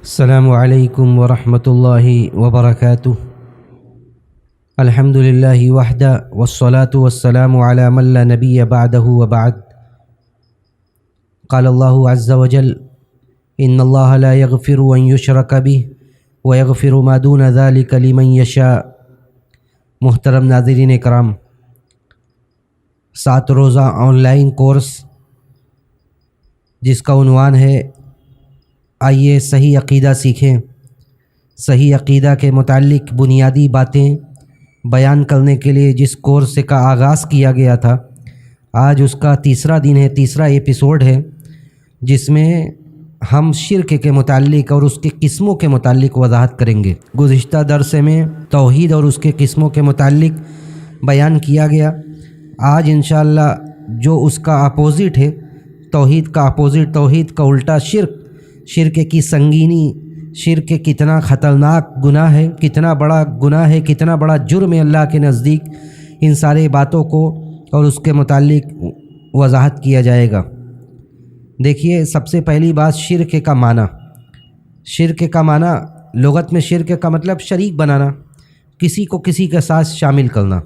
السلام علیکم ورحمۃ اللہ وبرکاتہ۔ الحمد للہ وحدہ والصلاة والسلام علی من لا نبی بعدہ وبعد۔ قال اللہ عز وجل ان اللہ لا یغفر ان یشرک بہ ویغفر ما دون ذلک لمن یشاء۔ محترم ناظرین کرام، 7 روزہ آن لائن کورس جس کا عنوان ہے آئیے صحیح عقیدہ سیکھیں، صحیح عقیدہ کے متعلق بنیادی باتیں بیان کرنے کے لیے جس کورس کا آغاز کیا گیا تھا، آج اس کا تیسرا دن ہے، تیسرا ایپیسوڈ ہے، جس میں ہم شرک کے متعلق اور اس کے قسموں کے متعلق وضاحت کریں گے۔ گزشتہ درس میں توحید اور اس کے قسموں کے متعلق بیان کیا گیا۔ آج انشاءاللہ جو اس کا اپوزٹ ہے، توحید کا اپوزٹ، توحید کا الٹا شرک کی سنگینی، شرک کتنا خطرناک گناہ ہے، کتنا بڑا گناہ ہے، کتنا بڑا جرم ہے اللہ کے نزدیک، ان سارے باتوں کو اور اس کے متعلق وضاحت کیا جائے گا۔ دیکھیے، سب سے پہلی بات شرک کا معنی۔ شرک کا معنی لغت میں شرک کا مطلب شریک بنانا، کسی کو کسی کے ساتھ شامل کرنا،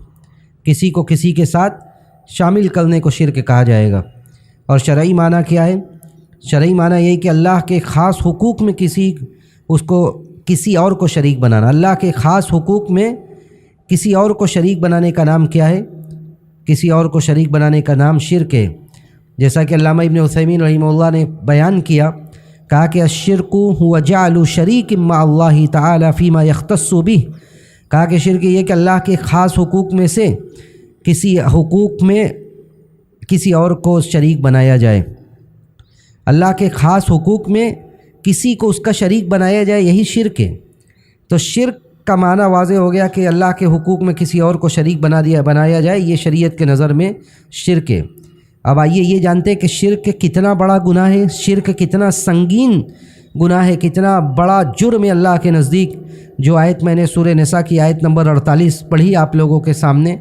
کسی کو کسی کے ساتھ شامل کرنے کو شرک کہا جائے گا۔ اور شرعی معنی کیا ہے؟ شرعی معنی یہ کہ اللہ کے خاص حقوق میں کسی اور کو شریک بنانا۔ اللہ کے خاص حقوق میں کسی اور کو شریک بنانے کا نام کیا ہے؟ کسی اور کو شریک بنانے کا نام شرک ہے۔ جیسا کہ علامہ ابن عثیمین رحمہ اللہ نے بیان کیا، کہا کہ الشرک هو جعل شریک مع اللہ تعالی فیما یختص بہ۔ کہا کہ شرک یہ کہ اللہ کے خاص حقوق میں سے کسی حقوق میں کسی اور کو شریک بنایا جائے۔ اللہ کے خاص حقوق میں کسی کو اس کا شریک بنایا جائے، یہی شرک ہے۔ تو شرک کا معنی واضح ہو گیا کہ اللہ کے حقوق میں کسی اور کو شریک بنایا جائے، یہ شریعت کے نظر میں شرک ہے۔ اب آئیے یہ جانتے ہیں کہ شرک کتنا بڑا گناہ ہے، شرک کتنا سنگین گناہ ہے، کتنا بڑا جرم ہے اللہ کے نزدیک۔ جو آیت میں نے سورہ نساء کی آیت نمبر 48 پڑھی آپ لوگوں کے سامنے،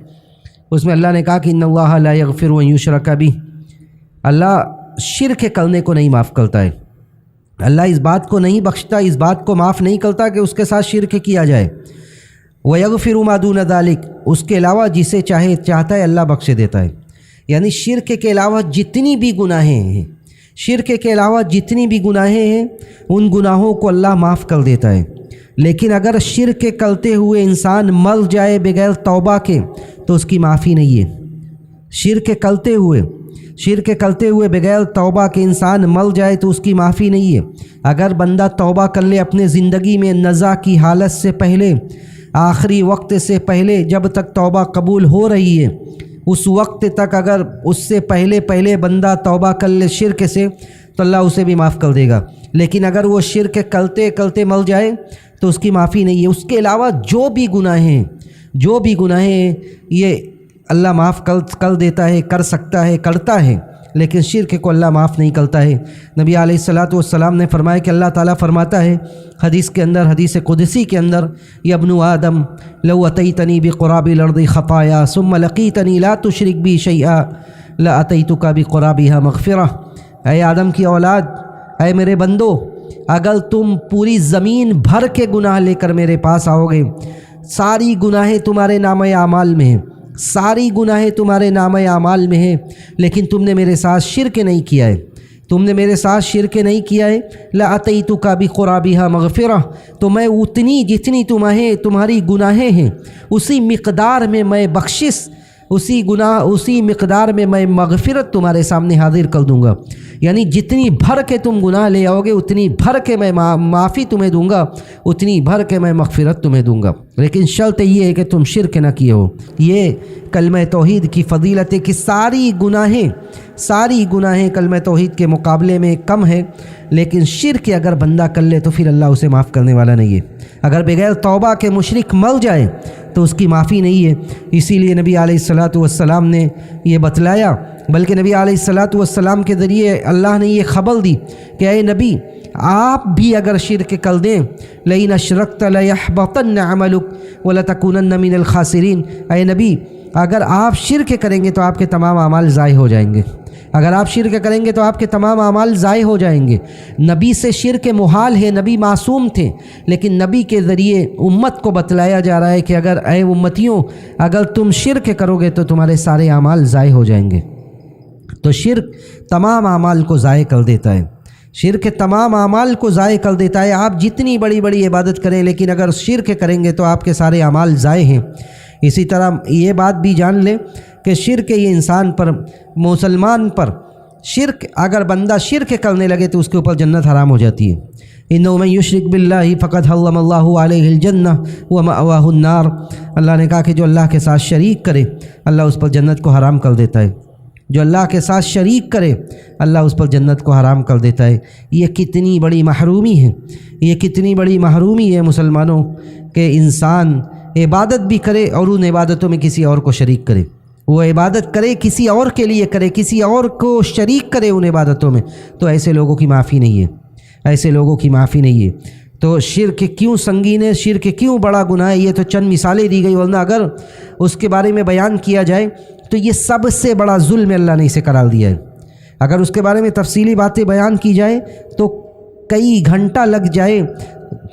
اس میں اللہ نے کہا کہ ان اللہ لا یغفر ان یشرک بہ۔ اللہ شرک کرنے کو نہیں معاف کرتا ہے، اللہ اس بات کو نہیں بخشتا، اس بات کو معاف نہیں کرتا کہ اس کے ساتھ شرک کیا جائے۔ وَيَغْفِرُ مَا دُونَ ذَلِكَ، اس کے علاوہ جسے چاہتا ہے اللہ بخش دیتا ہے۔ یعنی شرک کے علاوہ جتنی بھی گناہیں ہیں، شرک کے علاوہ جتنی بھی گناہیں ہیں، ان گناہوں کو اللہ معاف کر دیتا ہے۔ لیکن اگر شرک کرتے ہوئے انسان مر جائے بغیر توبہ کے تو اس کی معافی نہیں ہے۔ شرک کرتے ہوئے بغیر توبہ کے انسان مر جائے تو اس کی معافی نہیں ہے۔ اگر بندہ توبہ کر لے اپنے زندگی میں نزا کی حالت سے پہلے، آخری وقت سے پہلے، جب تک توبہ قبول ہو رہی ہے اس وقت تک، اگر اس سے پہلے بندہ توبہ کر لے شرک سے تو اللہ اسے بھی معاف کر دے گا۔ لیکن اگر وہ شرک کرتے مر جائے تو اس کی معافی نہیں ہے۔ اس کے علاوہ جو بھی گناہیں ہیں یہ اللہ معاف کر دیتا ہے، کر سکتا ہے، کرتا ہے، لیکن شرک کو اللہ معاف نہیں کرتا ہے۔ نبی علیہ الصلاۃ والسلام نے فرمایا کہ اللہ تعالیٰ فرماتا ہے حدیث کے اندر، حدیث قدسی کے اندر، یا ابن آدم لو اتیتنی بقراب الارض خطایا ثم لقیتنی لا تشرک بی شیئا لاتیتک بقرابها مغفرہ۔ اے آدم کی اولاد، اے میرے بندو، اگر تم پوری زمین بھر کے گناہ لے کر میرے پاس آؤ گے، ساری گناہیں تمہارے نامہ اعمال میں ہیں، ساری گناہیں تمہارے نامہ اعمال میں ہیں، لیکن تم نے میرے ساتھ شرک نہیں کیا ہے، لَأَتَيْتُكَ بِقُرَابِهَا مَغْفِرَةً، تو میں جتنی تمہاری گناہیں ہیں اسی مقدار میں میں بخشش، اسی مقدار میں میں مغفرت تمہارے سامنے حاضر کر دوں گا۔ یعنی جتنی بھر کے تم گناہ لے آؤ گے اتنی بھر کے میں معافی تمہیں دوں گا، اتنی بھر کے میں مغفرت تمہیں دوں گا، لیکن شرط یہ ہے کہ تم شرک نہ کیے ہو۔ یہ کلمہ توحید کی فضیلت ہے کہ ساری گناہیں کلمہ توحید کے مقابلے میں کم ہے، لیکن شرک اگر بندہ کر لے تو پھر اللہ اسے معاف کرنے والا نہیں ہے۔ اگر بغیر توبہ کے مشرک مر جائے تو اس کی معافی نہیں ہے۔ اسی لیے نبی علیہ الصلاۃ والسلام نے یہ بتلایا، بلکہ نبی علیہ الصلاۃ والسلام کے ذریعے اللہ نے یہ خبر دی کہ اے نبی، آپ بھی اگر شرک کر دیں، لئن اشرکت لیحبطن عملک ولتکونن من الخاسرین، اے نبی اگر آپ شرک کریں گے تو آپ کے تمام اعمال ضائع ہو جائیں گے۔ اگر آپ شرک کریں گے تو آپ کے تمام اعمال ضائع ہو جائیں گے۔ نبی سے شرک محال ہے، نبی معصوم تھے، لیکن نبی کے ذریعے امت کو بتلایا جا رہا ہے کہ اگر اے امتیوں اگر تم شرک کرو گے تو تمہارے سارے اعمال ضائع ہو جائیں گے۔ تو شرک تمام اعمال کو ضائع کر دیتا ہے، شرک تمام اعمال کو ضائع کر دیتا ہے۔ آپ جتنی بڑی بڑی عبادت کریں لیکن اگر شرک کریں گے تو آپ کے سارے اعمال ضائع ہیں۔ اسی طرح یہ بات بھی جان لیں کہ شرک یہ انسان پر، مسلمان پر شرک، اگر بندہ شرک کرنے لگے تو اس کے اوپر جنت حرام ہو جاتی ہے۔ اِنَّهُ مَن يُشْرِكْ بِاللَّهِ فَقَدْ حَرَّمَ اللَّهُ عَلَيْهِ الْجَنَّةَ وَمَأْوَاهُ النَّارُ۔ اللہ نے کہا کہ جو اللہ کے ساتھ شریک کرے اللہ اس پر جنت کو حرام کر دیتا ہے، جو اللہ کے ساتھ شریک کرے اللہ اس پر جنت کو حرام کر دیتا ہے۔ یہ کتنی بڑی محرومی ہے، یہ کتنی بڑی محرومی ہے مسلمانوں کہ انسان عبادت بھی کرے اور ان عبادتوں میں کسی اور کو شریک کرے، وہ عبادت کرے کسی اور کے لیے کرے، کسی اور کو شریک کرے ان عبادتوں میں، تو ایسے لوگوں کی معافی نہیں ہے، ایسے لوگوں کی معافی نہیں ہے۔ تو شرک کیوں سنگین ہے، شرک کیوں بڑا گناہ ہے، یہ تو چند مثالیں دی گئی، ورنہ اگر اس کے بارے میں بیان کیا جائے تو یہ سب سے بڑا ظلم اللہ نے اسے قرار دیا ہے۔ اگر اس کے بارے میں تفصیلی باتیں بیان کی جائیں تو کئی گھنٹہ لگ جائے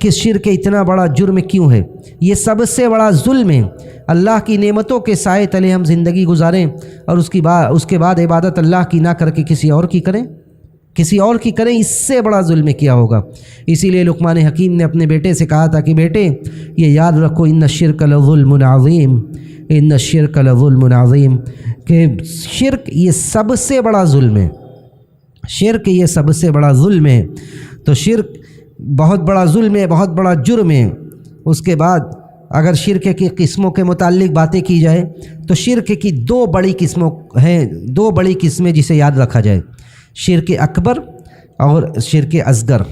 کہ شرک اتنا بڑا جرم کیوں ہے۔ یہ سب سے بڑا ظلم ہے، اللہ کی نعمتوں کے سائے تلے ہم زندگی گزاریں اور اس کے بعد عبادت اللہ کی نہ کر کے کسی اور کی کریں، کسی اور کی کریں، اس سے بڑا ظلم کیا ہوگا۔ اسی لیے لقمان حکیم نے اپنے بیٹے سے کہا تھا کہ بیٹے یہ یاد رکھو ان الشرک لظلم عظیم، ان الشرک لظلم عظیم، کہ شرک یہ سب سے بڑا ظلم ہے، شرک یہ سب سے بڑا ظلم ہے۔ تو شرک بہت بڑا ظلم ہے، بہت بڑا جرم ہے۔ اس کے بعد اگر شرک کی قسموں کے متعلق باتیں کی جائے تو شرک کی دو بڑی قسموں ہیں، دو بڑی قسمیں جسے یاد رکھا جائے، شرک اکبر اور شرک اصغر۔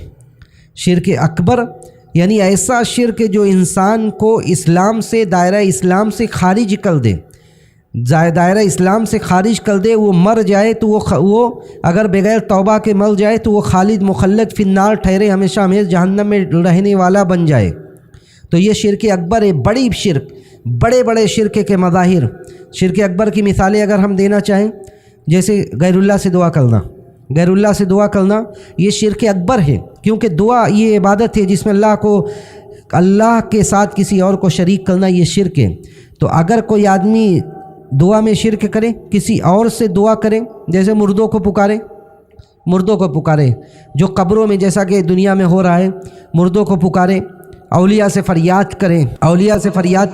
شرک اکبر یعنی ایسا شرک جو انسان کو اسلام سے، دائرہ اسلام سے خارج کر دے، دائرہ اسلام سے خارج کر دے، وہ مر جائے تو وہ اگر بغیر توبہ کے مر جائے تو وہ خالد مخلد فی النار ٹھہرے، ہمیشہ ہمیشہ جہنم میں رہنے والا بن جائے۔ تو یہ شرک اکبر ہے، بڑی شرک، بڑے بڑے شرک کے مظاہر۔ شرک اکبر کی مثالیں اگر ہم دینا چاہیں، جیسے غیر اللہ سے دعا کرنا، غیر اللہ سے دعا کرنا یہ شرک اکبر ہے، کیونکہ دعا یہ عبادت ہے جس میں اللہ کے ساتھ کسی اور کو شریک کرنا یہ شرک ہے۔ تو اگر کوئی آدمی دعا میں شرک کرے، کسی اور سے دعا کرے، جیسے مردوں کو پکارے جو قبروں میں، جیسا کہ دنیا میں ہو رہا ہے، مردوں کو پکارے، اولیاء سے فریاد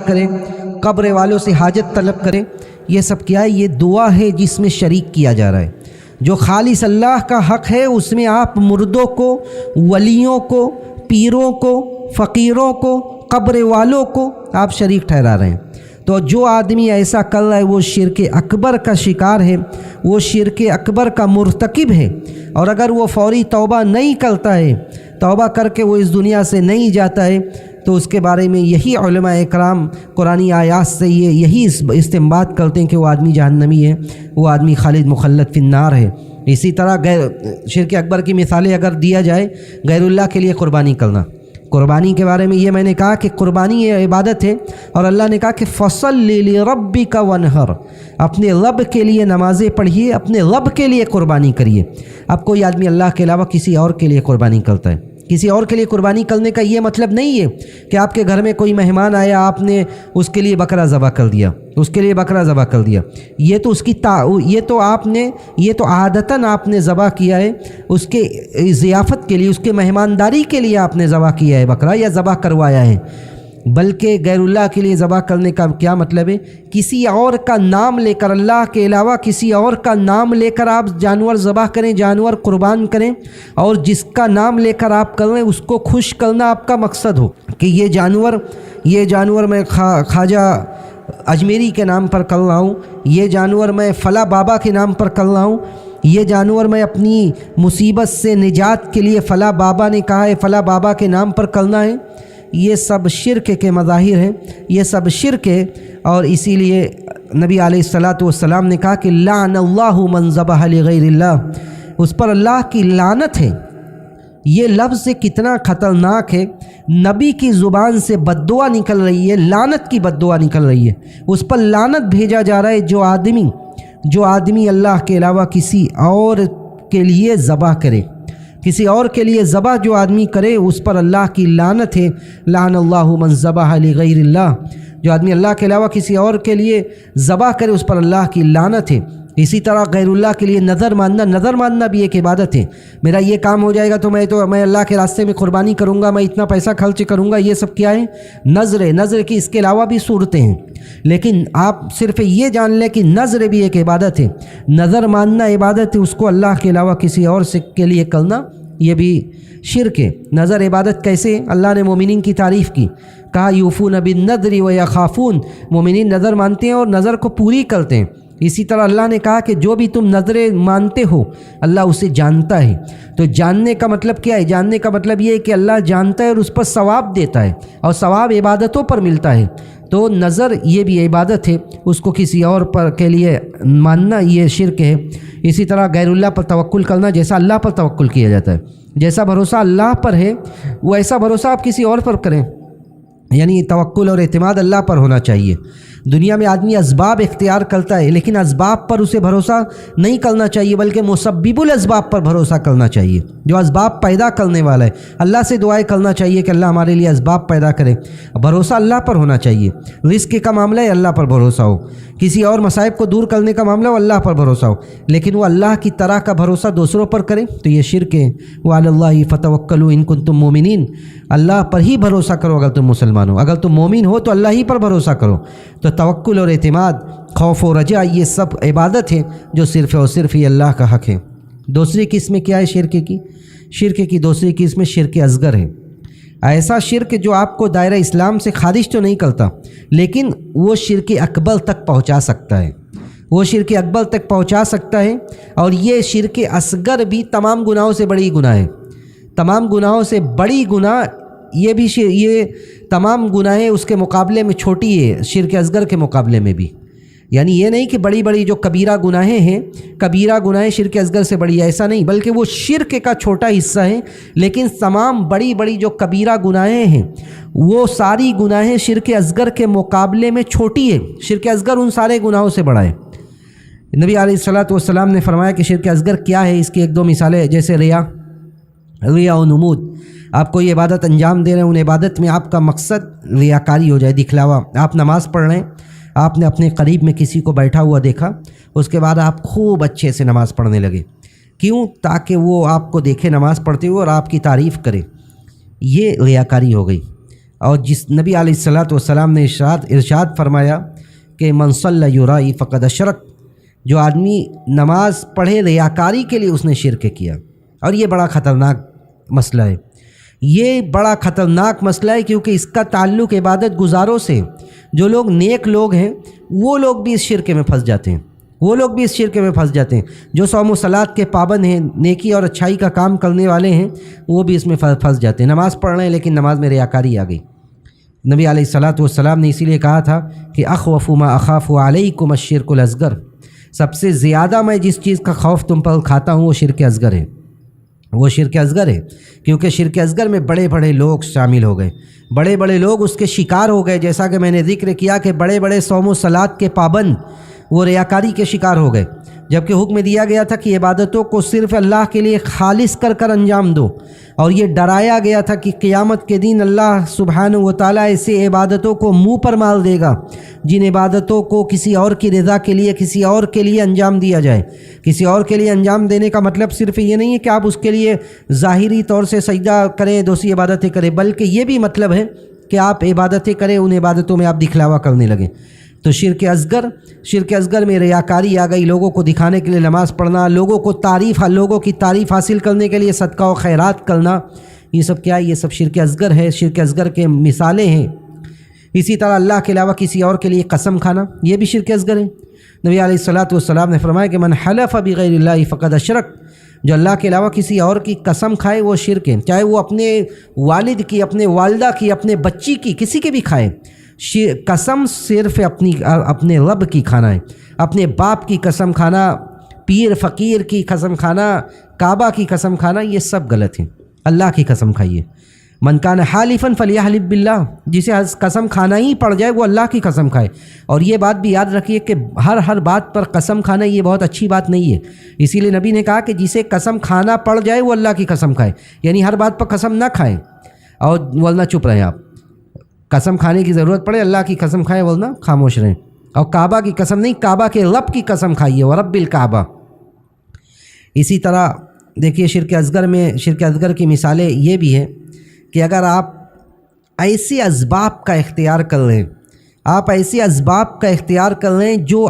کریں، قبر والوں سے حاجت طلب کریں، یہ سب کیا ہے؟ یہ دعا ہے جس میں شریک کیا جا رہا ہے۔ جو خالص اللہ کا حق ہے اس میں آپ مردوں کو، ولیوں کو، پیروں کو، فقیروں کو، قبر والوں کو آپ شریک ٹھہرا رہے ہیں۔ تو جو آدمی ایسا کر رہا ہے وہ شرک اکبر کا شکار ہے، وہ شرک اکبر کا مرتکب ہے۔ اور اگر وہ فوری توبہ نہیں کرتا ہے، توبہ کر کے وہ اس دنیا سے نہیں جاتا ہے، تو اس کے بارے میں یہی علماء اکرام قرآنی آیات سے یہی استنباط کرتے ہیں کہ وہ آدمی جہنمی ہے، وہ آدمی خالد مخلد فی النار ہے۔ اسی طرح شرک اکبر کی مثالیں اگر دیا جائے، غیر اللہ کے لیے قربانی کرنا، قربانی کے بارے میں یہ میں نے کہا کہ قربانی یہ عبادت ہے، اور اللہ نے کہا کہ فَصَلِّ لِرَبِّكَ وَانْحَرْ، اپنے رب کے لیے نمازیں پڑھیے، اپنے رب کے لیے قربانی کریے۔ اب کوئی آدمی اللہ کے علاوہ کسی اور کے لیے قربانی کرتا ہے، کسی اور کے لیے قربانی کرنے کا یہ مطلب نہیں ہے کہ آپ کے گھر میں کوئی مہمان آیا، آپ نے اس کے لیے بکرا ذبح کر دیا، یہ تو اس کی یہ تو عادتاً آپ نے ذبح کیا ہے، اس کے ضیافت کے لیے، اس کے مہمانداری کے لیے آپ نے ذبح کیا ہے بکرا، یا ذبح کروایا ہے۔ بلکہ غیر اللہ کے لیے ذبح کرنے کا کیا مطلب ہے؟ کسی اور کا نام لے کر، اللہ کے علاوہ کسی اور کا نام لے کر آپ جانور ذبح کریں، جانور قربان کریں، اور جس کا نام لے کر آپ کر رہے ہیں اس کو خوش کرنا آپ کا مقصد ہو کہ یہ جانور میں خواجہ اجمیری کے نام پر کر رہا ہوں، یہ جانور میں فلاں بابا کے نام پر کر رہا ہوں، یہ جانور میں اپنی مصیبت سے نجات کے لیے فلاں بابا نے کہا ہے، فلاں بابا کے نام پر کرنا ہے۔ یہ سب شرک کے مظاہر ہیں، یہ سب شرک ہے۔ اور اسی لیے نبی علیہ الصلاۃ والسلام نے کہا کہ لعن اللہ من ذبح لغیر اللہ، اس پر اللہ کی لعنت ہے۔ یہ لفظ کتنا خطرناک ہے، نبی کی زبان سے بد دعا نکل رہی ہے، لعنت کی بد دعا نکل رہی ہے، اس پر لعنت بھیجا جا رہا ہے جو آدمی جو آدمی اللہ کے علاوہ کسی اور کے لیے ذبح کرے، کسی اور کے لیے ذبح جو آدمی کرے اس پر اللہ کی لعنت ہے۔ لعن اللہ من ذبح لغیر اللہ، جو آدمی اللہ کے علاوہ کسی اور کے لیے ذبح کرے اس پر اللہ کی لعنت ہے۔ اسی طرح غیر اللہ کے لیے نظر ماننا بھی ایک عبادت ہے۔ میرا یہ کام ہو جائے گا تو میں اللہ کے راستے میں قربانی کروں گا، میں اتنا پیسہ خرچ کروں گا، یہ سب کیا ہے؟ نظر کی اس کے علاوہ بھی صورتیں ہیں، لیکن آپ صرف یہ جان لیں کہ نظر بھی ایک عبادت ہے۔ نظر ماننا عبادت ہے، اس کو اللہ کے علاوہ کسی اور کے لیے کرنا یہ بھی شرک ہے۔ نظر عبادت کیسے؟ اللہ نے مومنین کی تعریف کی، کہا یوفون بالنذر ویخافون، مومنین نظر مانتے ہیں اور نظر کو پوری کرتے ہیں۔ اسی طرح اللہ نے کہا کہ جو بھی تم نظریں مانتے ہو اللہ اسے جانتا ہے۔ تو جاننے کا مطلب کیا ہے؟ جاننے کا مطلب یہ ہے کہ اللہ جانتا ہے اور اس پر ثواب دیتا ہے، اور ثواب عبادتوں پر ملتا ہے۔ تو نظر یہ بھی عبادت ہے، اس کو کسی اور پر کے لیے ماننا یہ شرک ہے۔ اسی طرح غیر اللہ پر توکل کرنا، جیسا اللہ پر توکل کیا جاتا ہے، جیسا بھروسہ اللہ پر ہے وہ ایسا بھروسہ آپ کسی اور پر کریں، یعنی توکل اور اعتماد اللہ پر ہونا چاہیے۔ دنیا میں آدمی اسباب اختیار کرتا ہے، لیکن اسباب پر اسے بھروسہ نہیں کرنا چاہیے، بلکہ مسبب الاسباب پر بھروسہ کرنا چاہیے، جو اسباب پیدا کرنے والا ہے۔ اللہ سے دعائیں کرنا چاہیے کہ اللہ ہمارے لیے اسباب پیدا کرے، بھروسہ اللہ پر ہونا چاہیے۔ رزق کا معاملہ ہے اللہ پر بھروسہ ہو، کسی اور مصائب کو دور کرنے کا معاملہ ہو اللہ پر بھروسہ ہو، لیکن وہ اللہ کی طرح کا بھروسہ دوسروں پر کریں تو یہ شرک ہے۔ وعلی اللہ فتوکلوا ان کنتم مومنین، اللہ پر ہی بھروسہ کرو اگر تم مسلمان ہو، اگر تم مومن ہو تو اللہ ہی پر بھروسہ کرو۔ تو توکل اور اعتماد، خوف و رجا، یہ سب عبادت ہے جو صرف اور صرف ہی اللہ کا حق ہے۔ دوسری قسم کیا ہے شرک کی؟ شرک کی دوسری قسم شرک اصغر ہے۔ ایسا شرک جو آپ کو دائرہ اسلام سے خارج تو نہیں کرتا، لیکن وہ شرک اکبر تک پہنچا سکتا ہے، وہ شرک اکبر تک پہنچا سکتا ہے۔ اور یہ شرک اصغر بھی تمام گناہوں سے بڑی گناہ ہے، تمام گناہوں سے بڑی گناہ یہ تمام گناہیں اس کے مقابلے میں چھوٹی ہے، شرک اصغر کے مقابلے میں بھی۔ یعنی یہ نہیں کہ بڑی بڑی جو کبیرہ گناہیں ہیں، کبیرہ گناہیں شرک اصغر سے بڑی ہے، ایسا نہیں، بلکہ وہ شرک کا چھوٹا حصہ ہے، لیکن تمام بڑی بڑی جو کبیرہ گناہیں ہیں وہ ساری گناہیں شرک اصغر کے مقابلے میں چھوٹی ہے۔ شرک اصغر ان سارے گناہوں سے بڑا ہے۔ نبی علیہ السلام نے فرمایا کہ شرک اصغر کیا ہے، اس کی ایک دو مثالیں، جیسے ریا و نمود، آپ کوئی عبادت انجام دے رہے ہیں، ان عبادت میں آپ کا مقصد ریاکاری ہو جائے، دکھلاوا۔ آپ نماز پڑھ رہے ہیں، آپ نے اپنے قریب میں کسی کو بیٹھا ہوا دیکھا، اس کے بعد آپ خوب اچھے سے نماز پڑھنے لگے، کیوں؟ تاکہ وہ آپ کو دیکھے نماز پڑھتے ہوئے اور آپ کی تعریف کرے، یہ ریاکاری ہو گئی۔ اور جس نبی علیہ السلام نے ارشاد فرمایا کہ من صلی یرائی فقد اشرک، جو آدمی نماز پڑھے ریاکاری کے لیے اس نے شرک کیا۔ اور یہ بڑا خطرناک مسئلہ ہے، یہ بڑا خطرناک مسئلہ ہے، کیونکہ اس کا تعلق عبادت گزاروں سے، جو لوگ نیک لوگ ہیں وہ لوگ بھی اس شرک میں پھنس جاتے ہیں، وہ لوگ بھی اس شرک میں پھنس جاتے ہیں، جو صوم و صلات کے پابند ہیں، نیکی اور اچھائی کا کام کرنے والے ہیں، وہ بھی اس میں پھنس جاتے ہیں۔ نماز پڑھ رہے ہیں لیکن نماز میں ریاکاری آ گئی۔ نبی علیہ السلام نے اسی لیے کہا تھا کہ اخوف ما اخاف علیکم الشرک الاصغر، سب سے زیادہ میں جس چیز کا خوف تم پر کھاتا ہوں وہ شرک اصغر ہے، وہ شرک اصغر ہے، کیونکہ شرک اصغر میں بڑے بڑے لوگ شامل ہو گئے، بڑے بڑے لوگ اس کے شکار ہو گئے، جیسا کہ میں نے ذکر کیا کہ بڑے بڑے صوم و صلات کے پابند وہ ریاکاری کے شکار ہو گئے، جبکہ حکم دیا گیا تھا کہ عبادتوں کو صرف اللہ کے لیے خالص کر انجام دو، اور یہ ڈرایا گیا تھا کہ قیامت کے دن اللہ سبحانہ و تعالیٰ ایسے عبادتوں کو منہ پر مار دے گا جن عبادتوں کو کسی اور کی رضا کے لیے، کسی اور کے لیے انجام دیا جائے۔ کسی اور کے لیے انجام دینے کا مطلب صرف یہ نہیں ہے کہ آپ اس کے لیے ظاہری طور سے سجدہ کریں، دوسری عبادتیں کریں، بلکہ یہ بھی مطلب ہے کہ آپ عبادتیں کریں، ان عبادتوں میں آپ دکھلاوا کرنے لگیں۔ تو شرک اصغر میں ریاکاری آ گئی، لوگوں کو دکھانے کے لیے نماز پڑھنا، لوگوں کی تعریف حاصل کرنے کے لیے صدقہ و خیرات کرنا، یہ سب کیا ہے؟ یہ سب شرک اصغر ہے، شرک اصغر کے مثالیں ہیں۔ اسی طرح اللہ کے علاوہ کسی اور کے لیے قسم کھانا، یہ بھی شرک اصغر ہے۔ نبی علیہ السلام نے فرمایا کہ من حلف بغیر اللہ فقد اشرک، جو اللہ کے علاوہ کسی اور کی قسم کھائے وہ شرک ہے، چاہے وہ اپنے والد کی، اپنے والدہ کی، اپنے بچی کی، کسی کی بھی کھائے۔ قسم صرف اپنے رب کی کھانا ہے، اپنے باپ کی قسم کھانا، پیر فقیر کی قسم کھانا، کعبہ کی قسم کھانا، یہ سب غلط ہیں۔ اللہ کی قسم کھائیے، من کان حالفا فلیحلف باللہ، جسے قسم کھانا ہی پڑ جائے وہ اللہ کی قسم کھائے۔ اور یہ بات بھی یاد رکھیے کہ ہر بات پر قسم کھانا یہ بہت اچھی بات نہیں ہے، اسی لیے نبی نے کہا کہ جسے قسم کھانا پڑ جائے وہ اللہ کی قسم کھائے، یعنی ہر بات پر قسم نہ کھائیں اور ورنہ چپ رہیں آپ۔ قسم کھانے کی ضرورت پڑے اللہ کی قسم کھائیں ورنہ خاموش رہیں۔ اور کعبہ کی قسم نہیں، کعبہ کے رب کی قسم کھائیے، ورب الکعبہ۔ اسی طرح دیکھیے شرک اصغر کی مثالیں یہ بھی ہیں کہ اگر آپ ایسے اسباب کا اختیار کر لیں، جو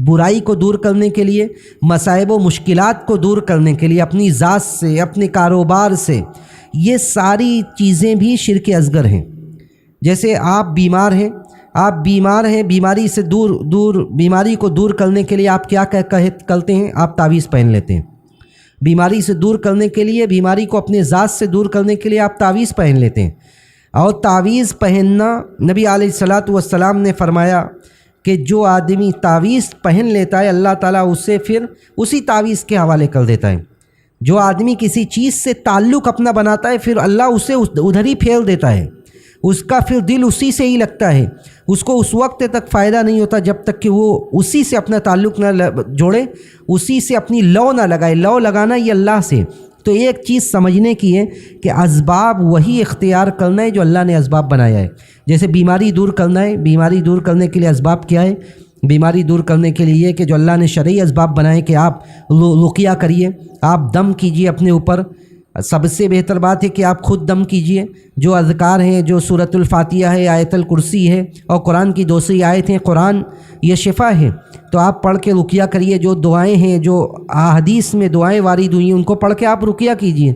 برائی کو دور کرنے کے لیے، مصائب و مشکلات کو دور کرنے کے لیے، اپنی ذات سے، اپنے کاروبار سے، یہ ساری چیزیں بھی شرک اصغر ہیں۔ جیسے آپ بیمار ہیں، بیماری کو دور کرنے کے لیے آپ کیا کرتے ہیں؟ آپ تعویذ پہن لیتے ہیں۔ بیماری سے دور کرنے کے لیے، بیماری کو اپنے ذات سے دور کرنے کے لیے آپ تعویذ پہن لیتے ہیں۔ اور تعویذ پہننا، نبی علیہ الصلاۃ والسلام نے فرمایا کہ جو آدمی تعویذ پہن لیتا ہے اللہ تعالیٰ اسے پھر اسی تعویذ کے حوالے کر دیتا ہے۔ جو آدمی کسی چیز سے تعلق اپنا بناتا ہے پھر اللہ اسے ادھر ہی پھیر دیتا ہے، اس کا پھر دل اسی سے ہی لگتا ہے، اس کو اس وقت تک فائدہ نہیں ہوتا جب تک کہ وہ اسی سے اپنا تعلق نہ جوڑے، اسی سے اپنی لو نہ لگائے۔ لو لگانا یہ اللہ سے۔ تو ایک چیز سمجھنے کی ہے کہ اسباب وہی اختیار کرنا ہے جو اللہ نے اسباب بنایا ہے۔ جیسے بیماری دور کرنا ہے، بیماری دور کرنے کے لیے اسباب کیا ہے؟ بیماری دور کرنے کے لیے یہ کہ جو اللہ نے شرعی اسباب بنائے کہ آپ رقیہ کریے، آپ دم کیجئے اپنے اوپر۔ سب سے بہتر بات ہے کہ آپ خود دم کیجئے۔ جو اذکار ہیں، جو سورۃ الفاتحہ ہے، آیت الکرسی ہے اور قرآن کی دوسری آیت ہیں، قرآن یہ شفا ہے، تو آپ پڑھ کے رقیہ کریے۔ جو دعائیں ہیں، جو احادیث میں دعائیں وارد ہوئی ہیں ان کو پڑھ کے آپ رقیہ کیجئے۔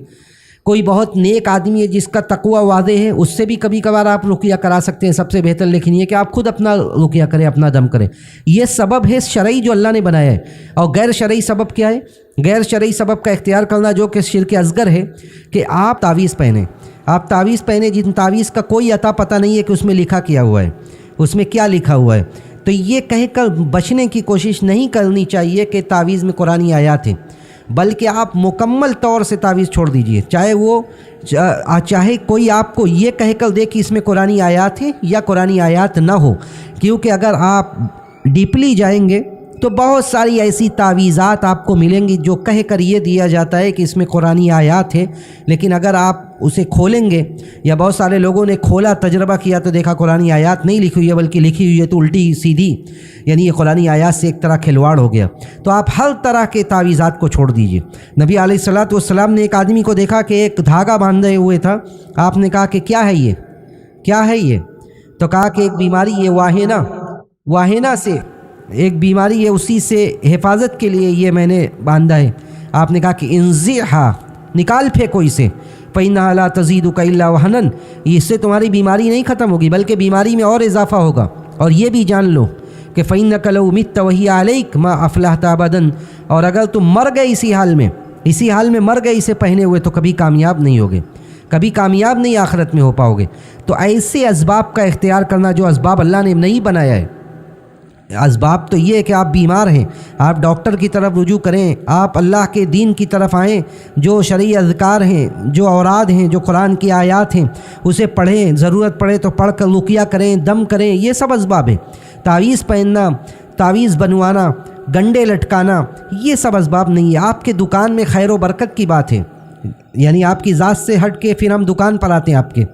کوئی بہت نیک آدمی ہے جس کا تقوی واضح ہے، اس سے بھی کبھی کبھار آپ رقیہ کرا سکتے ہیں۔ سب سے بہتر لیکن یہ کہ آپ خود اپنا رقیہ کریں، اپنا دم کریں۔ یہ سبب ہے شرعی جو اللہ نے بنایا ہے۔ اور غیر شرعی سبب کیا ہے؟ غیر شرعی سبب کا اختیار کرنا جو کہ شرک اصغر ہے، کہ آپ تعویذ پہنیں، جن تعویذ کا کوئی عطا پتہ نہیں ہے کہ اس میں لکھا کیا ہوا ہے، اس میں کیا لکھا ہوا ہے۔ تو یہ کہہ کر بچنے کی کوشش نہیں کرنی چاہیے کہ تعویذ میں قرآنی آیات ہیں، بلکہ آپ مکمل طور سے تعویذ چھوڑ دیجئے، چاہے کوئی آپ کو یہ کہہ کر دے کہ اس میں قرآنی آیات ہیں یا قرآنی آیات نہ ہو، کیونکہ اگر آپ ڈیپلی جائیں گے تو بہت ساری ایسی تعویذات آپ کو ملیں گی جو کہہ کر یہ دیا جاتا ہے کہ اس میں قرآنی آیات ہے، لیکن اگر آپ اسے کھولیں گے، یا بہت سارے لوگوں نے کھولا، تجربہ کیا تو دیکھا قرآنی آیات نہیں لکھی ہوئی ہے بلکہ لکھی ہوئی ہے تو الٹی سیدھی، یعنی یہ قرآنی آیات سے ایک طرح کھلواڑ ہو گیا۔ تو آپ ہر طرح کے تعویذات کو چھوڑ دیجئے۔ نبی علیہ الصلاۃ والسلام نے ایک آدمی کو دیکھا کہ ایک دھاگا باندھے ہوئے تھا، آپ نے کہا کہ کیا ہے یہ؟ تو کہا کہ ایک بیماری ہے، واہنہ سے ایک بیماری ہے، اسی سے حفاظت کے لیے یہ میں نے باندھا ہے۔ آپ نے کہا کہ انزعھا، نکال پھینکو اسے، فإنھا لا تزیدک الا وہنا، اس سے تمہاری بیماری نہیں ختم ہوگی بلکہ بیماری میں اور اضافہ ہوگا۔ اور یہ بھی جان لو کہ فإنک لو مت وہی علیک ما افلحت ابدا، اور اگر تم مر گئے اسی حال میں مر گئے اسے پہنے ہوئے تو کبھی کامیاب نہیں ہوگے، کبھی کامیاب نہیں آخرت میں ہو پاؤ گے۔ تو ایسے اسباب کا اختیار کرنا جو اسباب اللہ نے نہیں بنایا ہے۔ اسباب تو یہ ہے کہ آپ بیمار ہیں، آپ ڈاکٹر کی طرف رجوع کریں، آپ اللہ کے دین کی طرف آئیں، جو شرعی اذکار ہیں، جو اوراد ہیں، جو قرآن کی آیات ہیں اسے پڑھیں، ضرورت پڑے تو پڑھ کر رقیہ کریں، دم کریں، یہ سب اسباب ہیں۔ تعویذ پہننا، تعویذ بنوانا، گنڈے لٹکانا، یہ سب اسباب نہیں ہے۔ آپ کے دکان میں خیر و برکت کی بات ہے، یعنی آپ کی ذات سے ہٹ کے پھر ہم دکان پر آتے ہیں۔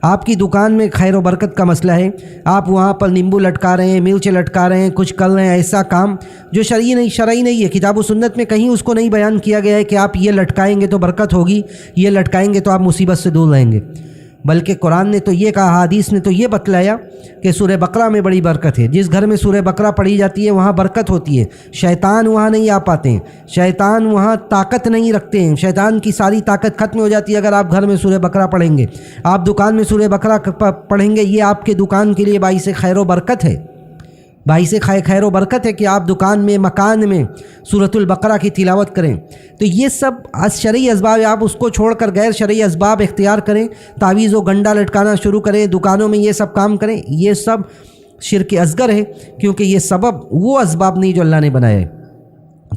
آپ کی دکان میں خیر و برکت کا مسئلہ ہے، آپ وہاں پر نیمبو لٹکا رہے ہیں، مرچ لٹکا رہے ہیں، کچھ کر رہے ہیں، ایسا کام جو شرعی نہیں ہے۔ کتاب و سنت میں کہیں اس کو نہیں بیان کیا گیا ہے کہ آپ یہ لٹکائیں گے تو برکت ہوگی، یہ لٹکائیں گے تو آپ مصیبت سے دور رہیں گے، بلکہ قرآن نے تو یہ کہا، حدیث نے تو یہ بتلایا کہ سورہ بقرہ میں بڑی برکت ہے۔ جس گھر میں سورہ بقرہ پڑھی جاتی ہے وہاں برکت ہوتی ہے، شیطان وہاں نہیں آ پاتے ہیں، شیطان وہاں طاقت نہیں رکھتے ہیں، شیطان کی ساری طاقت ختم ہو جاتی ہے اگر آپ گھر میں سورہ بقرہ پڑھیں گے، آپ دکان میں سورہ بقرہ پڑھیں گے، یہ آپ کے دکان کے لیے باعث خیر و برکت ہے، باعث خیر و برکت ہے کہ آپ دکان میں، مکان میں سورۃ البقرہ کی تلاوت کریں۔ تو یہ سب شرعی اسباب، آپ اس کو چھوڑ کر غیر شرعی اسباب اختیار کریں، تعویذ و گنڈا لٹکانا شروع کریں، دکانوں میں یہ سب کام کریں، یہ سب شرک اصغر ہے، کیونکہ یہ سبب وہ اسباب نہیں جو اللہ نے بنایا ہے۔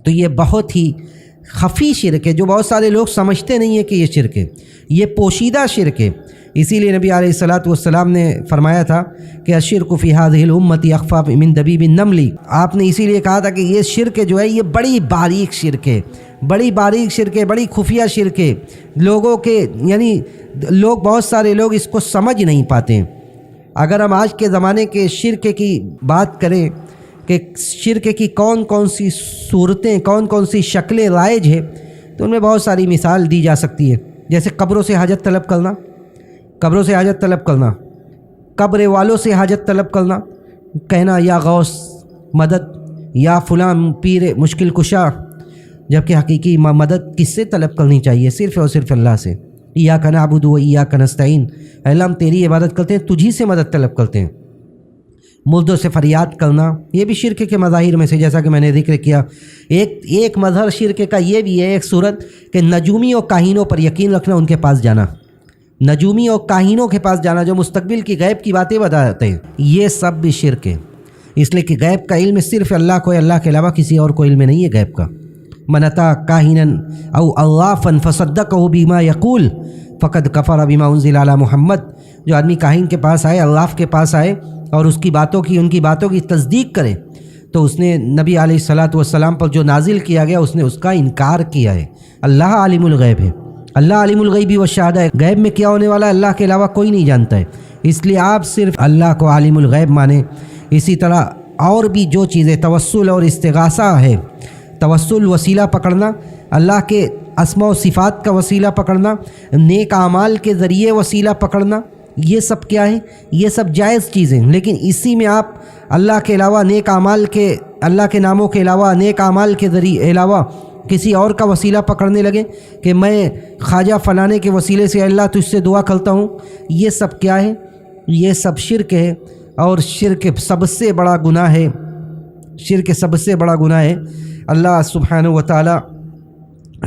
تو یہ بہت ہی خفی شرک ہے جو بہت سارے لوگ سمجھتے نہیں ہیں کہ یہ شرک ہے، یہ پوشیدہ شرک ہے۔ اسی لیے نبی علیہ الصلوۃ والسلام نے فرمایا تھا کہ الشرک فی ہذہ الامۃ اخفی من دبیب النمل۔ آپ نے اسی لیے کہا تھا کہ یہ شرک جو ہے یہ بڑی باریک شرک ہے، بڑی باریک شرک ہے، بڑی خفیہ شرک ہے، لوگوں کے یعنی لوگ بہت سارے لوگ اس کو سمجھ نہیں پاتے ہیں۔ اگر ہم آج کے زمانے کے شرک کی بات کریں کہ شرک کی کون کون سی صورتیں، کون کون سی شکلیں رائج ہیں، تو ان میں بہت ساری مثال دی جا سکتی ہے۔ جیسے قبروں سے حاجت طلب کرنا، قبروں سے حاجت طلب کرنا، قبر والوں سے حاجت طلب کرنا، کہنا یا غوث مدد، یا فلاں پیر مشکل کشا، جبکہ حقیقی مدد کس سے طلب کرنی چاہیے؟ صرف اور صرف اللہ سے۔ ایاک نعبد و ایاک نستعین، اے اللہ ہم تیری عبادت کرتے ہیں، تجھی سے مدد طلب کرتے ہیں۔ مردوں سے فریاد کرنا یہ بھی شرک کے مظاہر میں سے، جیسا کہ میں نے ذکر کیا۔ ایک مظہر شرک کا یہ بھی ہے، ایک صورت کہ نجومی اور کاہنوں پر یقین رکھنا، ان کے پاس جانا، نجومی اور کاہنوں کے پاس جانا جو مستقبل کی غیب کی باتیں بتاتے ہیں، یہ سب بھی شرک ہے۔ اس لیے کہ غیب کا علم صرف اللہ کو ہے، اللہ کے علاوہ کسی اور کو علم نہیں ہے غیب کا۔ من اتی کاہنا او عرافا فصدقہ بما یقول فقد کفر بما انزل علی محمد۔ جو آدمی کاہن کے پاس آئے، عراف کے پاس آئے اور ان کی باتوں کی تصدیق کرے، تو اس نے نبی علیہ الصلوۃ والسلام پر جو نازل کیا گیا اس نے اس کا انکار کیا ہے۔ اللہ عالم الغیب ہے، اللہ عالم الغیب والشہادہ ہے، غیب میں کیا ہونے والا ہے اللہ کے علاوہ کوئی نہیں جانتا ہے، اس لیے آپ صرف اللہ کو عالم الغیب مانیں۔ اسی طرح اور بھی جو چیزیں توسل اور استغاثہ ہے، توسل وسیلہ پکڑنا، اللہ کے اسماء و صفات کا وسیلہ پکڑنا، نیک اعمال کے ذریعے وسیلہ پکڑنا، یہ سب کیا ہے؟ یہ سب جائز چیزیں، لیکن اسی میں آپ اللہ کے علاوہ نیک اعمال کے، اللہ کے ناموں کے علاوہ نیک اعمال کے ذریعے علاوہ کسی اور کا وسیلہ پکڑنے لگے کہ میں خواجہ فلانے کے وسیلے سے اللہ تجھ سے دعا کرتا ہوں، یہ سب کیا ہے؟ یہ سب شرک ہے، اور شرک سب سے بڑا گناہ ہے، شرک سب سے بڑا گناہ ہے۔ اللہ سبحانہ و تعالی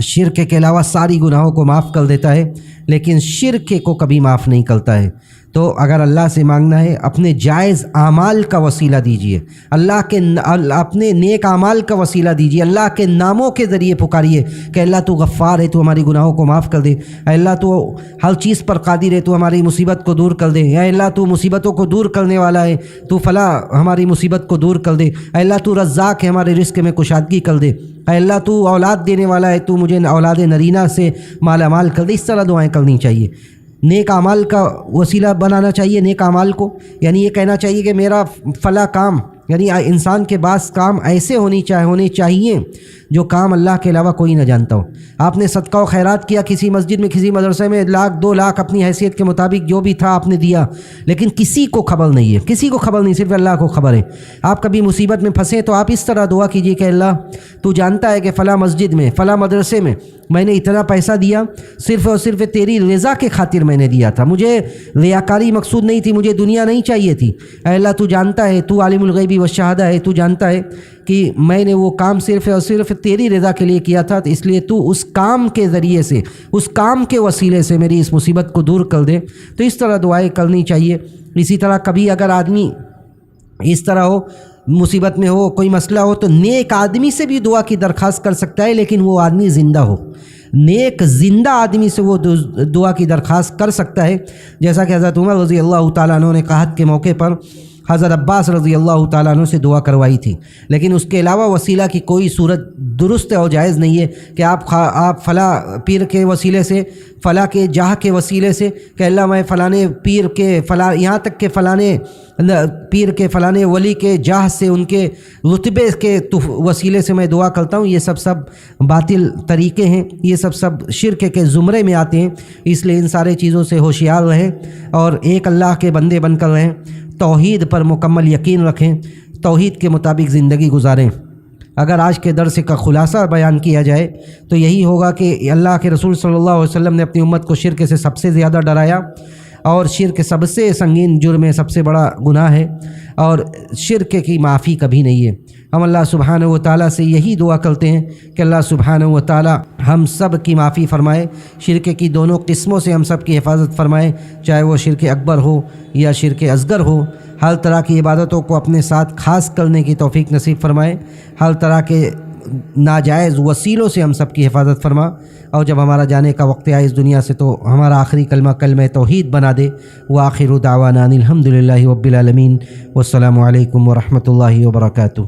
شرک کے علاوہ ساری گناہوں کو معاف کر دیتا ہے، لیکن شرک کو کبھی معاف نہیں کرتا ہے۔ تو اگر اللہ سے مانگنا ہے، اپنے جائز اعمال کا وسیلہ دیجیے، اپنے نیک اعمال کا وسیلہ دیجیے، اللہ کے ناموں کے ذریعے پکاریے کہ اللہ تو غفار ہے، تو ہماری گناہوں کو معاف کر دے، اے اللہ تو ہر چیز پر قادر ہے، تو ہماری مصیبت کو دور کر دے، اے اللہ تو مصیبتوں کو دور کرنے والا ہے، تو فلاں ہماری مصیبت کو دور کر دے، اے اللہ تو رزاق ہے، ہمارے رزق میں کشادگی کر دے، اے اللہ تو اولاد دینے والا ہے، تو مجھے اولاد نرینہ سے مالا مال کر دے۔ اس طرح دعائیں کرنی چاہیے، نیک اعمال کا وسیلہ بنانا چاہیے نیک اعمال کو، یعنی یہ کہنا چاہیے کہ میرا فلاں کام، یعنی انسان کے بعض کام ایسے ہونے چاہیے جو کام اللہ کے علاوہ کوئی نہ جانتا ہو۔ آپ نے صدقہ و خیرات کیا کسی مسجد میں، کسی مدرسے میں، 1,00,000 2,00,000 اپنی حیثیت کے مطابق جو بھی تھا آپ نے دیا، لیکن کسی کو خبر نہیں ہے، کسی کو خبر نہیں، صرف اللہ کو خبر ہے۔ آپ کبھی مصیبت میں پھنسے تو آپ اس طرح دعا کیجیے کہ اللہ تو جانتا ہے کہ فلاں مسجد میں، فلاں مدرسے میں میں نے اتنا پیسہ دیا، صرف اور صرف تیری رضا کے خاطر میں نے دیا تھا، مجھے ریاکاری مقصود نہیں تھی، مجھے دنیا نہیں چاہیے تھی۔ اے اللہ تو جانتا ہے، تو عالم الغیب والشہادہ ہے، تو جانتا ہے کہ میں نے وہ کام صرف اور صرف تیری رضا کے لیے کیا تھا، تو اس لیے تو اس کام کے ذریعے سے، اس کام کے وسیلے سے میری اس مصیبت کو دور کر دے۔ تو اس طرح دعائیں کرنی چاہیے۔ اسی طرح کبھی اگر آدمی اس طرح ہو، مصیبت میں ہو، کوئی مسئلہ ہو، تو نیک آدمی سے بھی دعا کی درخواست کر سکتا ہے، لیکن وہ آدمی زندہ ہو، نیک زندہ آدمی سے وہ دعا کی درخواست کر سکتا ہے، جیسا کہ حضرت عمر رضی اللہ تعالیٰ عنہ نے قحط کے موقع پر حضرت عباس رضی اللہ تعالیٰ عنہ سے دعا کروائی تھی، لیکن اس کے علاوہ وسیلہ کی کوئی صورت درست اور جائز نہیں ہے کہ آپ فلاں پیر کے وسیلے سے، فلاں کے جاہ کے وسیلے سے کہ اللہ میں فلانے پیر کے فلاں، یہاں تک کہ فلانے پیر کے فلانے ولی کے جاہ سے، ان کے رتبے کے وسیلے سے میں دعا کرتا ہوں، یہ سب باطل طریقے ہیں، یہ سب شرک کے زمرے میں آتے ہیں۔ اس لیے ان سارے چیزوں سے ہوشیار رہیں اور ایک اللہ کے بندے بن کر رہیں، توحید پر مکمل یقین رکھیں، توحید کے مطابق زندگی گزاریں۔ اگر آج کے درس کا خلاصہ بیان کیا جائے تو یہی ہوگا کہ اللہ کے رسول صلی اللہ علیہ وسلم نے اپنی امت کو شرک سے سب سے زیادہ ڈرایا، اور شرک سب سے سنگین جرم ہے، سب سے بڑا گناہ ہے، اور شرک کی معافی کبھی نہیں ہے۔ ہم اللہ سبحانہ و تعالیٰ سے یہی دعا کرتے ہیں کہ اللہ سبحانہ و تعالیٰ ہم سب کی معافی فرمائے، شرک کی دونوں قسموں سے ہم سب کی حفاظت فرمائے، چاہے وہ شرک اکبر ہو یا شرک اصغر ہو۔ ہر طرح کی عبادتوں کو اپنے ساتھ خاص کرنے کی توفیق نصیب فرمائے، ہر طرح کے ناجائز وسیلوں سے ہم سب کی حفاظت فرما، اور جب ہمارا جانے کا وقت آئے اس دنیا سے تو ہمارا آخری کلمہ کلمہ توحید بنا دے۔ وآخر دعوانا الحمد للہ رب العالمین، والسلام علیکم ورحمۃ اللہ وبرکاتہ۔